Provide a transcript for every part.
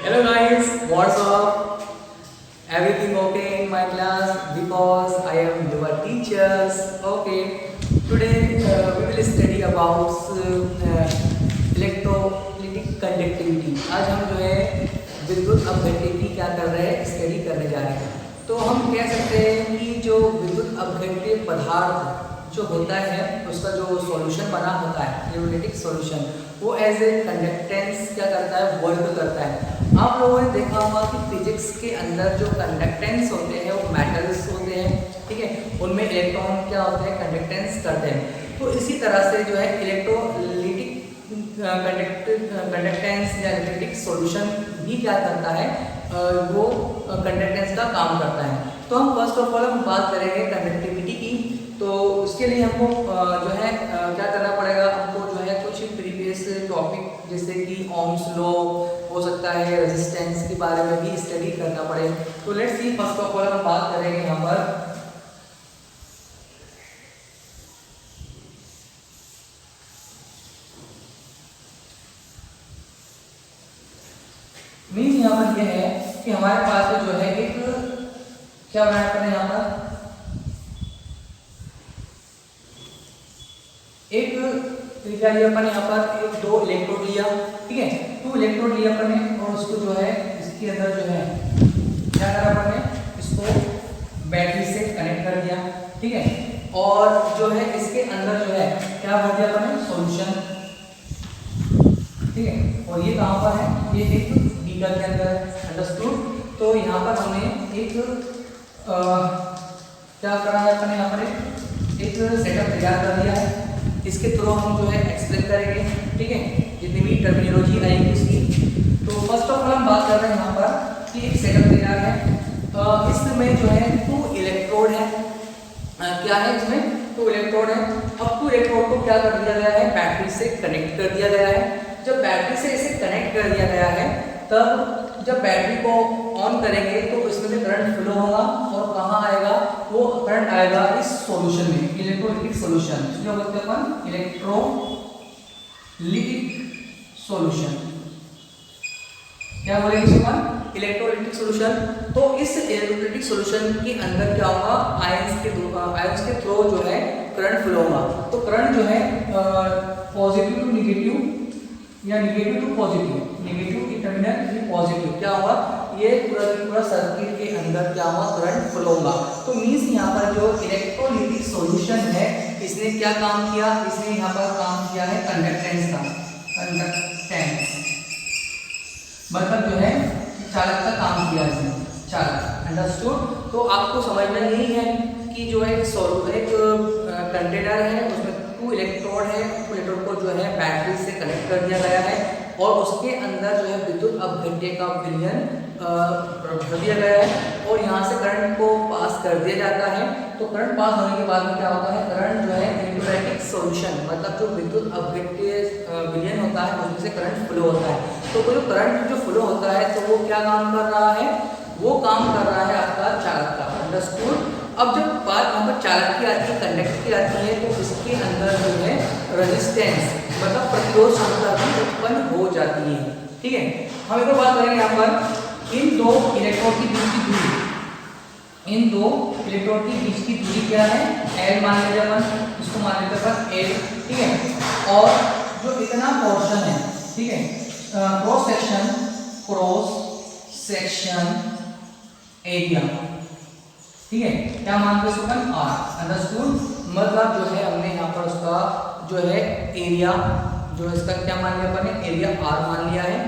Hello guys, what's up? Everything okay in my class because I am your teachers. Okay, today we will study about electrolytic conductivity. आज हम जो है विद्युत अपघट्य की क्या कर रहे हैं, स्टडी करने जा रहे हैं. तो हम कह सकते हैं कि जो विद्युत अपघट्य पदार्थ जो होता है उसका जो सॉल्यूशन बना होता है इलेक्ट्रोलिटिक सॉल्यूशन, वो एज ए कंडक्टेंस क्या करता है, वर्क करता है. आप लोगों ने देखा होगा कि फिजिक्स के अंदर जो कंडक्टेंस होते हैं वो मेटल्स होते हैं, ठीक है, उनमें इलेक्ट्रॉन क्या होते हैं, कंडक्टेंस करते हैं. तो इसी तरह से जो है इलेक्ट्रोलिटिक कंडक्टेंस या इलेक्ट्रोलिटिक सॉल्यूशन भी क्या करता है, वो कंडक्टेंस का काम करता है. तो हम फर्स्ट ऑफ ऑल हम बात करेंगे कंडक्टिविटी की. तो उसके लिए हमको जो है क्या करना पड़ेगा, हमको जो है कुछ प्रीवियस टॉपिक जैसे कि ओम्स लॉ हो सकता है, रेजिस्टेंस के बारे में भी स्टडी करना पड़े. तो let's see, first of all हम बात करेंगे यहाँ पर मीन्स यहाँ पर यह है कि हमारे पास जो है एक क्या बनाया पड़े, यहाँ पर एक क्या लिया अपन, यहाँ पर एक दो इलेक्ट्रोड लिया, ठीक है, 2 इलेक्ट्रोड लिया अपन ने और उसको जो है इसके अंदर जो है क्या करा अपन ने, इसको बैटरी से कनेक्ट कर दिया, ठीक है, और जो है इसके अंदर जो है क्या भर दिया अपन ने, सॉल्यूशन, ठीक है. और ये कहाँ पर है, ये एक बीकर के अंदर, अंडरस्टूड. तो यहाँ पर हमने एक क्या करा है अपन ने, यहाँ पर एक सेटअप तैयार कर दिया है. इसके थ्रू हम जो है एक्सप्लेन करेंगे, ठीक है, जितनी भी टर्मिनोलॉजी आएगी उसकी. तो फर्स्ट ऑफ ऑल हम बात कर रहे हैं यहाँ पर कि एक सेटअप तैयार है. इसमें जो है 2 इलेक्ट्रोड है. क्या है इसमें, 2 इलेक्ट्रोड है. अब 2 इलेक्ट्रोड को क्या कर दिया गया है, बैटरी से कनेक्ट कर दिया गया है. जब बैटरी से इसे कनेक्ट कर दिया गया है, तब जब बैटरी को ऑन करेंगे तो इसमें से करंट फ्लो होगा और कहाँ आएगा, वो करंट आएगा इस सॉल्यूशन में, इलेक्ट्रोलिटिक सॉल्यूशन, इसलिए बोलते हैं अपन इलेक्ट्रोलिटिक सॉल्यूशन. क्या बोलेंगे इसे अपन, इलेक्ट्रोलिटिक सॉल्यूशन. तो इस इलेक्ट्रोलिटिक सॉल्यूशन के अंदर क्या होगा, आयंस के थ्रू जो है करंट फ्लो होगा. तो करंट जो है पॉजिटिव टू निगेटिव या निगेटिव टू पॉजिटिव, नेगेटिव की टर्मिनल ये पॉजिटिव, क्या होगा, ये पूरा सर्किट के अंदर क्या होगा, करंट फ्लो होगा. तो मींस यहाँ पर जो इलेक्ट्रोलिटिक सॉल्यूशन है इसने क्या काम किया, इसने यहाँ पर काम किया है कंडक्टेंस का, कंडक्टेंस मतलब जो है चालक का काम किया इसने, चालक, अंडरस्टूड. तो आपको समझना यही है कि जो एक कंटेनर है उसमें 2 इलेक्ट्रोड है, 2 इलेक्ट्रोड को जो है बैटरी से कनेक्ट कर दिया गया है और उसके अंदर जो है विद्युत अपघट्य का विलयन भर दिया गया है और यहाँ से करंट को पास कर दिया जाता है. तो करंट पास होने के बाद में क्या होता है, करंट जो है इलेक्ट्रोलाइटिक सॉल्यूशन मतलब जो विद्युत अपघट्य विलयन होता है उसमें से करंट फ्लो होता है. तो वो जो करंट जो फ्लो होता है तो वो क्या काम कर रहा है, वो काम कर रहा है आपका चालक का, अंडरस्टूड. अब जब बात यहाँ पर चालक की आती है, कंडक्टर की आती है, तो इसके अंदर जो है रेजिस्टेंस मतलब प्रतिरोध क्षमता भी उत्पन्न हो जाती है, ठीक है. हम एक बात करेंगे यहाँ पर इन 2 इलेक्ट्रोड के बीच की दूरी, इन 2 इलेक्ट्रोड के बीच की दूरी क्या है, L मान लेते अपन, इसको मान लेते अपन L, ठीक है. और जो इतना पोर्शन है, ठीक है, क्रॉस सेक्शन एरिया, ठीक है, क्या मानते हैं अपन, R, अंडरस्टूड. मतलब जो है हमने यहाँ पर उसका जो है एरिया, जो इसका क्या मान लिया अपन ने, एरिया R मान लिया है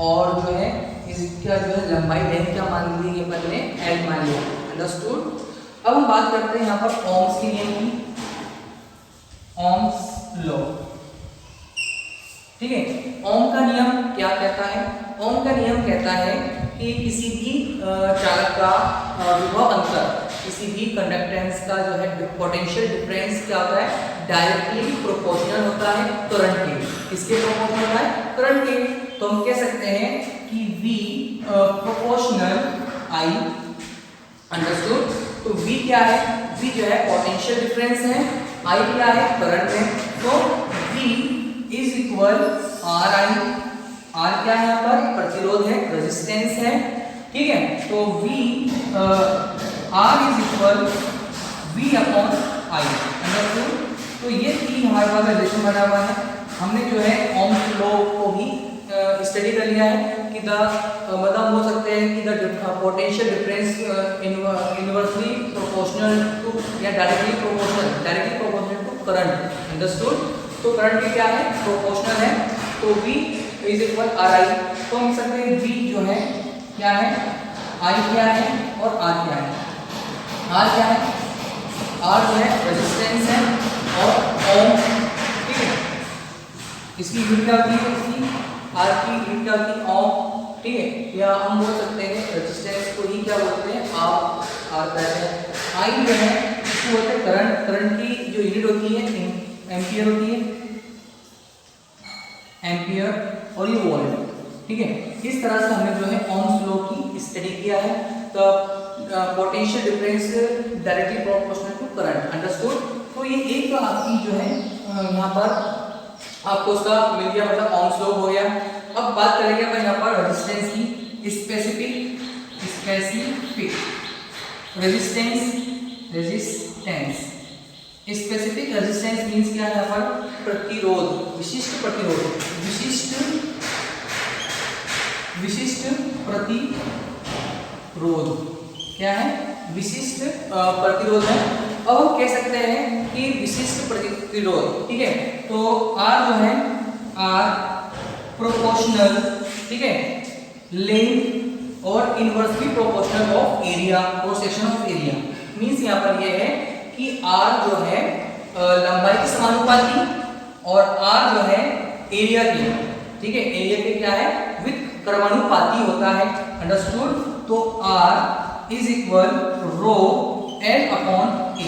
और जो है इसका जो है लंबाई लेंथ क्या मान ली अपन ने, L मान लिया, अंडरस्टूड. अब हम बात करते हैं यहाँ पर ओम्स के नियम की, ओम्स लॉ, ठीक है. ओम का नियम क्या कहता है, ओम का नियम कहता है कि किसी भी चालक का विभव अंतर, किसी भी कंडक्टेंस का जो है पोटेंशियल डिफरेंस क्या होता है, डायरेक्टली प्रोपोर्शनल होता है करंट के. किसके प्रोपोर्शनल होता है, करंट के. तो हम कह सकते हैं कि V प्रोपोर्शनल I, अंडरस्टूड. तो V क्या है, V जो है पोटेंशियल डिफरेंस है, I क्या है, करंट है. तो V is equal RI R क्या है यहाँ पर, प्रतिरोध है, रेजिस्टेंस है, ठीक है। तो V R is equal V upon I, understood. तो ये तीन हमारे पास रिलेशन बना हुआ है। हमने जो है ओम्स लॉ को भी स्टडी कर लिया है कि मतलब हो सकते हैं कि the potential difference inversely proportional to या directly proportional to current, understood. तो करंट की क्या है, प्रोपोर्शनल है, तो V is equal R I. तो हम सकते हैं V जो है क्या है, I क्या है और R क्या है। R क्या है, R जो है रेजिस्टेंस है और ओम, ठीक है। इसकी यूनिट क्या होती है, इसकी R की यूनिट क्या होती है, ओम, ठीक है। या हम बोल सकते हैं रेजिस्टेंस को ही क्या बोलते हैं, R कहते हैं। I जो है इसको बोलते हैं करंट, करंट की जो यूनिट होती है एम्पियर होती है, एम्पियर, और ये वोल्ट, ठीक है। इस तरह से हमने जो है ओम्स लॉ की स्टडी किया है। तो potential difference directly proportional to current, understood. तो ये एक आपकी जो है यहाँ पर आपको उसका मिल गया, मतलब ओम्स लॉ हो गया। अब बात करेंगे अपन यहाँ पर रेजिस्टेंस की, specific resistance specific resistance means क्या है यहाँ पर, प्रतिरोध, विशिष्ट प्रतिरोध, विशिष्ट प्रतिरोध क्या है, विशिष्ट प्रतिरोध है। अब हम कह सकते हैं कि विशिष्ट प्रतिरोध, ठीक है। तो R जो है, R प्रोपोर्शनल, ठीक है, लेंथ और inversely proportional of area, cross section of area. Means यहाँ पर ये है कि R जो है लंबाई के समानुपाती और R जो है एरिया की, ठीक है, एरिया के क्या है, विद कर्मानुपाती होता है, अंडरस्टूड। तो R is equal rho L upon A,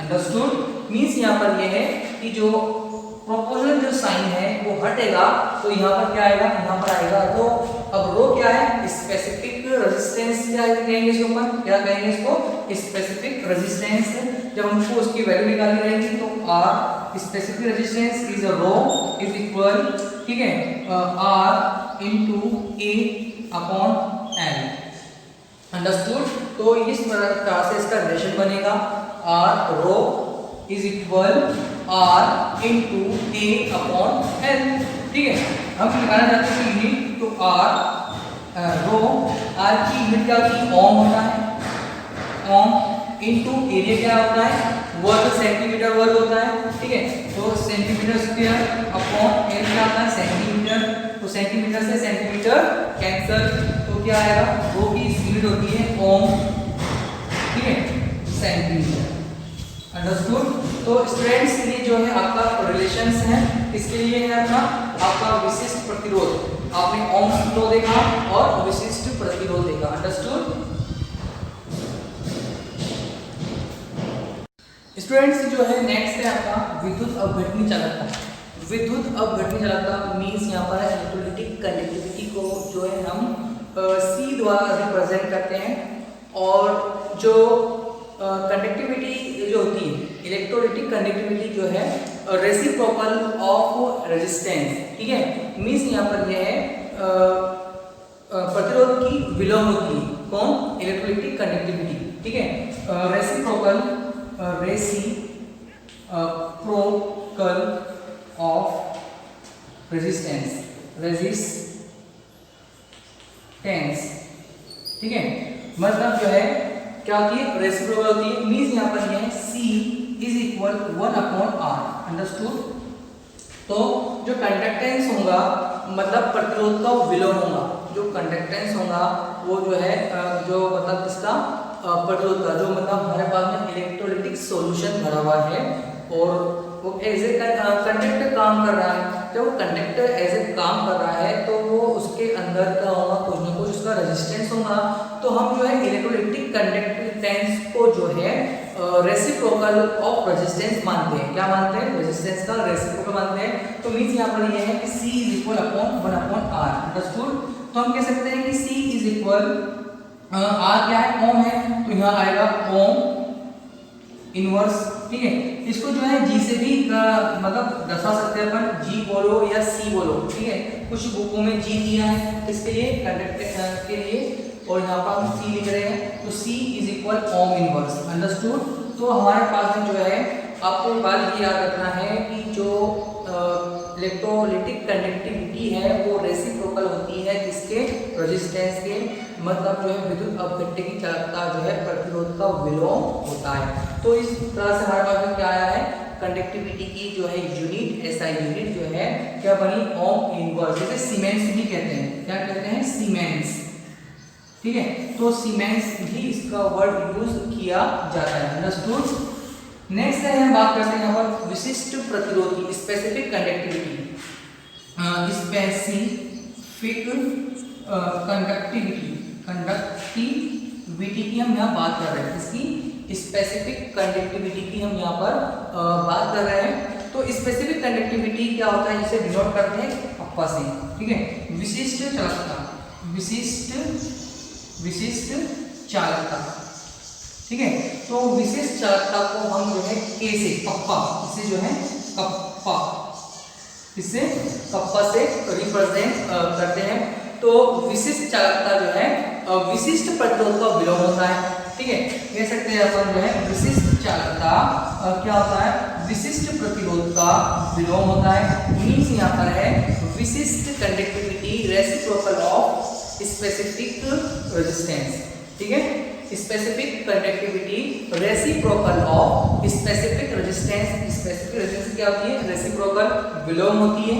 understood. Means यहाँ पर ये है कि जो प्रोपोर्शनल जो साइन है वो हटेगा, तो यहाँ पर क्या आएगा, यहाँ पर आएगा। तो अब रो क्या है, स्पेसिफिक रेजिस्टेंस, क्या कहेंगे इसको अपन, क्या कहेंगे इसको, स्पेसिफिक रेजिस्टेंस। जब हमको उसकी वैल्यू निकालनी रहेगी तो R specific resistance is rho is equal, ठीक है, R into A upon L, understood. तो इस तरह से इसका रिलेशन बनेगा, R rho is equal R into A upon L, ठीक है। हम निकालना चाहते हैं यूनिट, तो R रो, R की यूनिट क्या होती है, ओम होता है, ओम, इनटू एरिया क्या होता है, वर्ग, सेंटीमीटर वर्ग होता है, ठीक है। तो सेंटीमीटर स्क्वायर अपॉन एल क्या होता है, सेंटीमीटर। तो सेंटीमीटर से सेंटीमीटर कैंसिल, तो क्या आएगा, वो की यूनिट होती है ओम, ठीक है, सेंटीमीटर, अंडरस्टूड। तो स्टूडेंट्स के लिए जो है आपका रिलेशंस है, इसके लिए है अपना आपका विशिष्ट प्रतिरोध। आपने ओम्स लॉ देखा और विशिष्ट प्रतिरोध देखा, अंडरस्टूड। स्टूडेंट्स जो है नेक्स्ट है आपका विद्युत अपघटनी चालकता। विद्युत अपघटनी चालकता मींस यहाँ पर इलेक्ट्रोलाइटिक कंडक्टिविटी को जो है हम C द्वारा रिप्रेजेंट करते हैं, और जो कंडक्टिविटी जो होती है, इलेक्ट्रोलाइटिक कंडक्टिविटी जो है रेसिप्रोकल ऑफ रेजिस्टेंस, ठीक है। मींस यहाँ पर यह है प्रतिरोध की विलोम होती है, कौन, इलेक्ट्रोलाइटिक कंडक्टिविटी, ठीक है। रेसिप्रोकल रेसिप्रोकल ऑफ रेजिस्टेंस, ठीक है। मतलब जो है क्या होती है, रेसिप्रोकल होती है। मींस यहाँ पर यह है C is equal 1 upon R, understood. तो जो कंडक्टेंस होगा मतलब प्रतिरोध का विलोम होगा, जो कंडक्टेंस होगा वो जो है जो मतलब इसका प्रतिरोध का जो मतलब हमारे पास में इलेक्ट्रोलाइटिक सॉल्यूशन भरा हुआ है और वो एज ए कंडक्टर काम कर रहा है। जब वो कंडक्टर एज ए काम कर रहा है तो वो उसके अंदर का होगा कुछ ना कुछ उसका रेजिस्टेंस होगा। तो हम जो है इलेक्ट्रोलाइटिक कंडक्टेंस को जो है रेसिप्रोकल ऑफ रेजिस्टेंस मानते हैं। क्या मानते हैं? रेजिस्टेंस का रेसिप्रोकल मानते हैं। तो मींस यहाँ पर ये है कि C is equal upon 1 upon R, understood. तो हम कह सकते हैं कि C इज इक्वल R क्या है, ओम है, तो यहाँ आएगा ओम इनवर्स ठीक है। इसको जो है जी से भी मतलब दर्शा सकते हैं अपन, जी बोलो या सी बोलो, ठीक है। कुछ बुकों में जी दिया है किसके लिए, कंडक्टर के लिए, और यहाँ पर हम सी लिख रहे हैं, तो C is equal ohm inverse, understood. तो हमारे पास में जो है आपको बात ये याद रखना है कि जो इलेक्ट्रोलिटिक कंडक्टिविटी है वो रेसिप्रोकल होती है किसके, रेजिस्टेंस के, मतलब जो है विद्युत अवघट्य की चालकता जो है प्रतिरोध का विलोम होता है। तो इस तरह से हमारे पास में क्या आया है, कंडक्टिविटी की जो है यूनिट, ऐसा यूनिट जो है क्या बनी, ओम इनवर्स, जैसे सीमेंस भी कहते हैं, क्या कहते हैं, सीमेंस, ठीक है। तो सीमेंस भी इसका वर्ड यूज किया जाता है, अंडरस्टूड। नेक्स्ट है हम बात करते हैं यहाँ पर विशिष्ट प्रतिरोध की, स्पेसिफिक कंडक्टिविटी, स्पेसिफिक कंडक्टिविटी की हम यहाँ बात कर रहे हैं, इसकी स्पेसिफिक कंडक्टिविटी की हम यहाँ पर बात कर रहे हैं। तो स्पेसिफिक कंडक्टिविटी क्या होता है, जिसे डिनोट करते हैं अप्पा से, ठीक है। विशिष्ट चालकता, विशिष्ट चालकता, ठीक है। तो विशिष्ट चालकता को हम जो है के से, कप्पा, इसे जो है कप्पा, इसे कप्पा से रिप्रेजेंट करते हैं। तो विशिष्ट चालकता जो है विशिष्ट प्रतिरोध का विलोम होता है, ठीक है। कह सकते हैं अपन जो है विशिष्ट चालकता क्या होता है, विशिष्ट प्रतिरोध का विलोम होता है। मीन्स यहाँ पर है विशिष्ट conductivity reciprocal of specific resistance, ठीक है। Specific conductivity reciprocal of specific resistance, specific resistance क्या होती है, रेसिप्रोकल, विलोम होती है।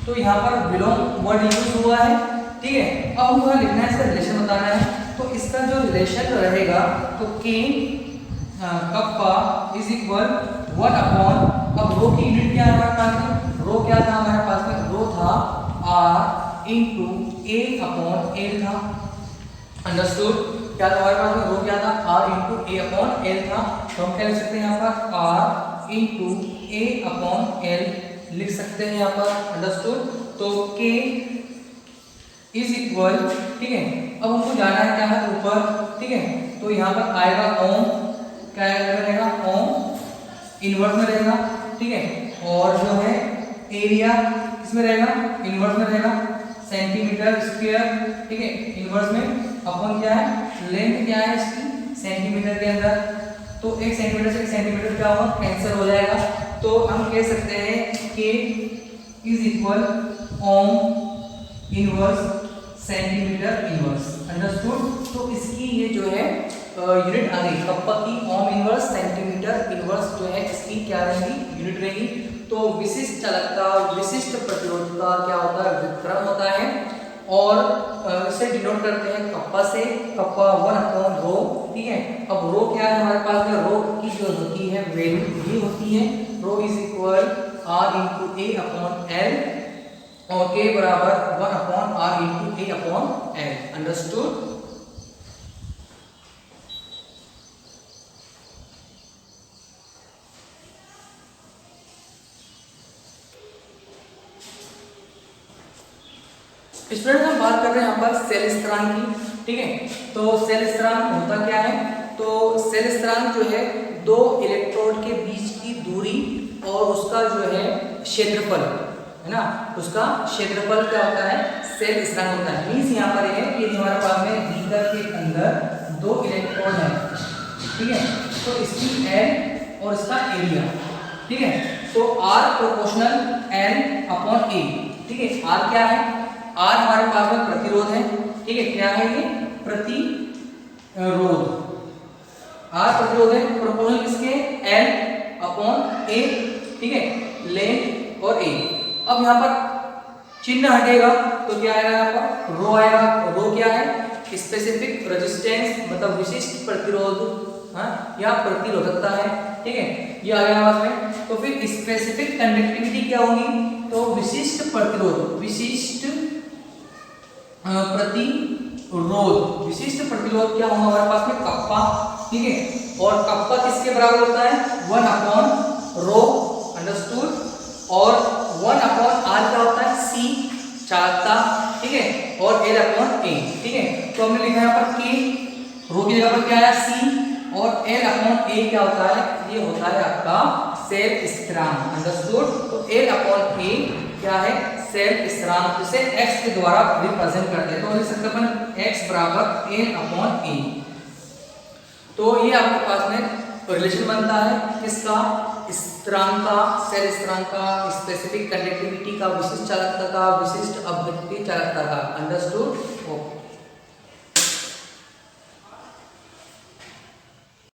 तो यहाँ पर विलोम वर्ड यूज हुआ है, ठीक है। अब हमको लिखना है, इसका रिलेशन बताना है। तो इसका जो रिलेशन रहेगा तो के कप्पा इज इक्वल 1 अपॉन, अब रो की यूनिट क्या है हमारे पास में, रो क्या था हमारे पास में, रो था R into A upon L था, अंडरस्टूड। क्या था हमारे पास में, रो क्या था, R into A upon L था। तो हम क्या लिख सकते हैं यहाँ पर, R into A upon L लिख सकते हैं यहाँ पर, अंडरस्टूड। तो K इज इक्वल, ठीक है। अब हमको जाना है क्या है, ऊपर, ठीक है। तो यहाँ पर आएगा ओम, क्या रहेगा, ओम इनवर्स में रहेगा, ठीक है। और जो है एरिया किसमें रहेगा, इनवर्स में रहेगा, सेंटीमीटर स्क्वायर, ठीक है, इनवर्स में, अपन क्या है, लेंथ क्या है इसकी सेंटीमीटर के अंदर। तो 1 सेंटीमीटर से 1 सेंटीमीटर क्या होगा, कैंसिल हो जाएगा। तो हम कह सकते हैं कि is equal ohm inverse centimetre inverse, understood. तो इसकी ये जो है यूनिट आ गई, कप्पा की ओम इनवर्स सेंटीमीटर इनवर्स जो है इसकी क्या रहेगी, यूनिट रहेगी। तो विशिष्ट चालकता, विशिष्ट प्रतिरोध का क्या होता है, व्युत्क्रम होता है, और इसे डिनोट करते हैं कप्पा से, कप्पा 1 अपॉन रो, ठीक है। अब रो क्या है हमारे पास में, रो की जो होती है वैल्यू ये होती है, rho is equal R into A upon L, और K बराबर 1 upon R into A upon L, understood. Student हम बात कर रहे हैं यहाँ पर सेल स्थिरांक की, ठीक है। तो सेल स्थिरांक होता क्या है, तो सेल स्थिरांक जो है दो इलेक्ट्रोड के बीच की दूरी और उसका जो है क्षेत्रफल है ना, उसका क्षेत्रफल क्या होता है, सेल स्थिरांक होता है। मीन्स यहाँ पर है कि यदि हमारे पास में बीकर के अंदर 2 इलेक्ट्रॉन है, ठीक है, तो इसकी L और इसका एरिया, ठीक है। तो R proportional L upon A, ठीक है। R क्या है, R हमारे पास में प्रतिरोध है, ठीक है। क्या है ये, प्रतिरोध, R प्रतिरोध है, प्रोपोर्शनल किसके, L अपॉन A, ठीक है, लेंथ और A। अब यहाँ पर चिन्ह हटेगा तो क्या आएगा, यहाँ पर रो आएगा। रो क्या है, स्पेसिफिक रेजिस्टेंस, मतलब विशिष्ट प्रतिरोध, हाँ, या प्रतिरोधकता है, ठीक है, ये आ गया पास में। तो फिर स्पेसिफिक कंडक्टिविटी क्या होगी, तो विशिष्ट प्रतिरोध, विशिष्ट प्रतिरोध, विशिष्ट प्रतिरोध क्या होगा हमारे पास में, कप्पा, ठीक है। और कप्पा किसके बराबर होता है, 1 अपॉन रो, अंडरस्टूड। और 1 अपॉन R क्या होता है, C चालकता, ठीक है, और L अपॉन A, ठीक है। तो हमने लिखा है यहाँ पर K, रो की जगह पर क्या है, C, और L अपॉन ए क्या होता है, ये होता है आपका सेल स्थिरांक। अंडरस्टूड। तो L अपॉन ए क्या है, सेल स्थिरांक, जिसे x के द्वारा रिप्रेजेंट करते हैं। तो लिख सकते अपन x बराबर L अपॉन ए। तो ये आपके पास में रिलेशन बनता है किसका, स्थिरांक का, सेल स्थिरांक का, स्पेसिफिक कंडक्टिविटी का, विशिष्ट चालकता का, विशिष्ट अपघट्य चालकता का। अंडरस्टूड। ओके।